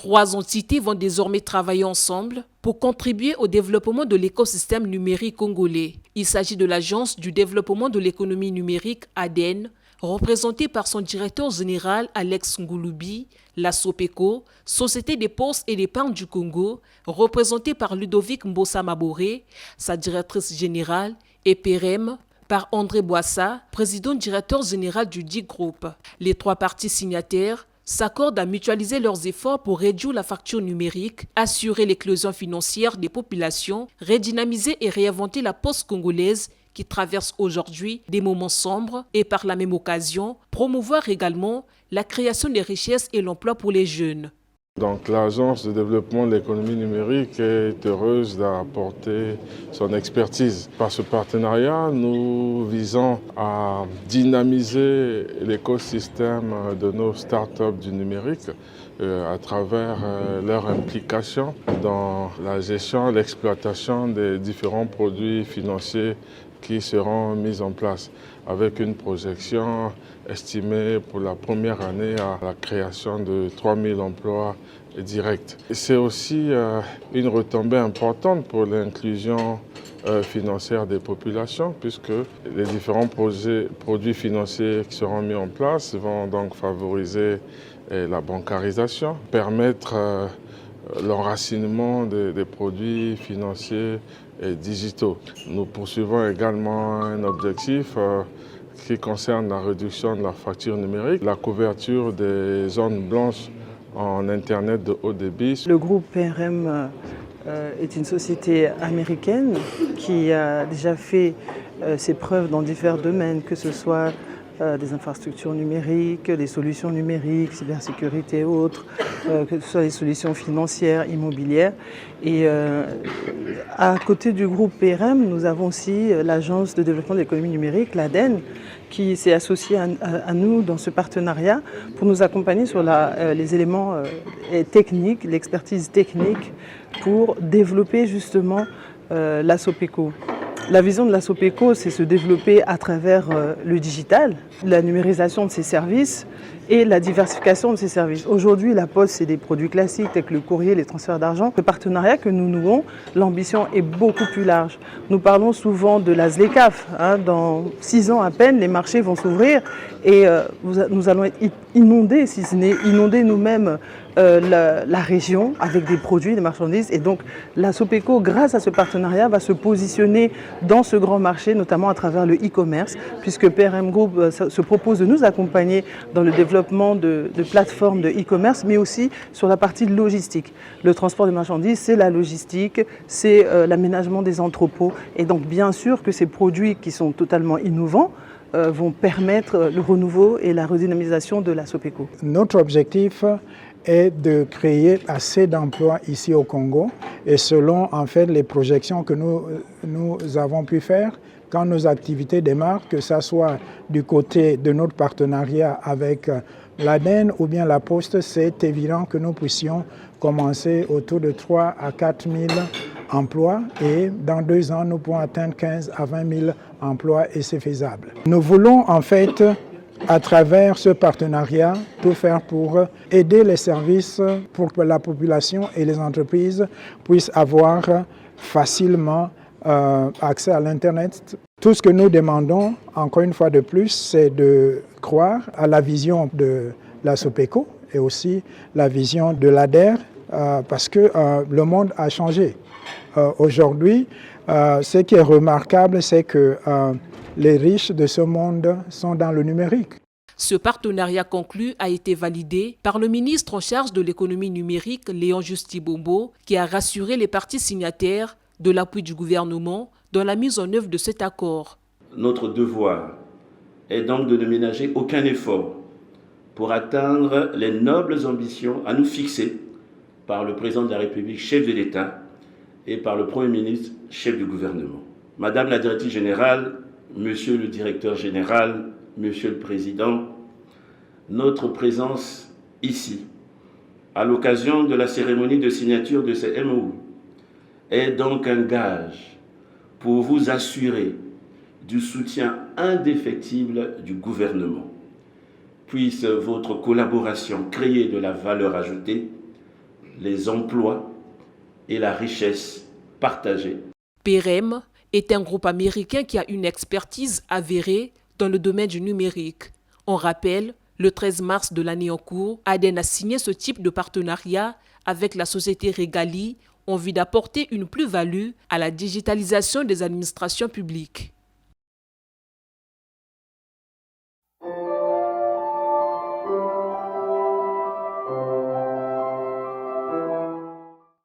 3 entités vont désormais travailler ensemble pour contribuer au développement de l'écosystème numérique congolais. Il s'agit de l'Agence du développement de l'économie numérique ADEN, représentée par son directeur général Alex Ngouloubi, la SOPECO, Société des postes et d'épargne du Congo, représentée par Ludovic Mbossa Maboré, sa directrice générale, et PEREM, par André Boissa, président directeur général du DIC Group. Les 3 parties signataires s'accordent à mutualiser leurs efforts pour réduire la facture numérique, assurer l'éclosion financière des populations, redynamiser et réinventer la poste congolaise qui traverse aujourd'hui des moments sombres et par la même occasion, promouvoir également la création des richesses et l'emploi pour les jeunes. Donc l'Agence de développement de l'économie numérique est heureuse d'apporter son expertise. Par ce partenariat, nous visons à dynamiser l'écosystème de nos startups du numérique à travers leur implication dans la gestion et l'exploitation des différents produits financiers qui seront mis en place, avec une projection estimée pour la première année à la création de 3000 emplois directs. C'est aussi une retombée importante pour l'inclusion financière des populations, puisque les différents produits financiers qui seront mis en place vont donc favoriser la bancarisation, permettre l'enracinement des produits financiers et digitaux. Nous poursuivons également un objectif qui concerne la réduction de la facture numérique, la couverture des zones blanches en Internet de haut débit. Le groupe PRM est une société américaine qui a déjà fait ses preuves dans divers domaines, que ce soit des infrastructures numériques, des solutions numériques, cybersécurité et autres, que ce soit des solutions financières, immobilières. Et à côté du groupe PRM, nous avons aussi l'Agence de développement de l'économie numérique, l'ADEN, qui s'est associée à nous dans ce partenariat pour nous accompagner sur les éléments techniques, l'expertise technique pour développer justement la SOPECO. La vision de la SOPECO, c'est se développer à travers le digital, la numérisation de ses services et la diversification de ses services. Aujourd'hui, la Poste, c'est des produits classiques tels que le courrier, les transferts d'argent. Le partenariat que nous nouons, l'ambition est beaucoup plus large. Nous parlons souvent de la ZLECAf. Dans 6 ans à peine, les marchés vont s'ouvrir et nous allons être inondés, si ce n'est inondés nous-mêmes, la région avec des produits, des marchandises. Et donc la SOPECO, grâce à ce partenariat, va se positionner dans ce grand marché, notamment à travers le e-commerce, puisque PRM Group se propose de nous accompagner dans le développement de plateformes de e-commerce, mais aussi sur la partie logistique. Le transport des marchandises, c'est la logistique, c'est l'aménagement des entrepôts. Et donc bien sûr que ces produits qui sont totalement innovants vont permettre le renouveau et la redynamisation de la SOPECO. Notre objectif est de créer assez d'emplois ici au Congo et selon en fait les projections que nous avons pu faire quand nos activités démarrent, que ce soit du côté de notre partenariat avec l'ADEN ou bien la Poste, c'est évident que nous puissions commencer autour de 3 à 4 000 emplois et dans 2 ans, nous pourrons atteindre 15 à 20 000 emplois et c'est faisable. Nous voulons en fait, à travers ce partenariat, tout faire pour aider les services pour que la population et les entreprises puissent avoir facilement accès à l'Internet. Tout ce que nous demandons, encore une fois de plus, c'est de croire à la vision de la SOPECO et aussi la vision de l'ADER parce que le monde a changé. Aujourd'hui, ce qui est remarquable, c'est que les riches de ce monde sont dans le numérique. Ce partenariat conclu a été validé par le ministre en charge de l'économie numérique, Léon Justi-Bombo, qui a rassuré les parties signataires de l'appui du gouvernement dans la mise en œuvre de cet accord. Notre devoir est donc de ne ménager aucun effort pour atteindre les nobles ambitions à nous fixer par le président de la République, chef de l'État, et par le Premier ministre, chef du gouvernement. Madame la directrice générale, Monsieur le directeur général, Monsieur le Président, notre présence ici, à l'occasion de la cérémonie de signature de ces MOU, est donc un gage pour vous assurer du soutien indéfectible du gouvernement. Puisse votre collaboration créer de la valeur ajoutée les emplois et la richesse partagée. PEREM est un groupe américain qui a une expertise avérée dans le domaine du numérique. On rappelle, le 13 mars de l'année en cours, ADEN a signé ce type de partenariat avec la société Regali en vue d'apporter une plus-value à la digitalisation des administrations publiques.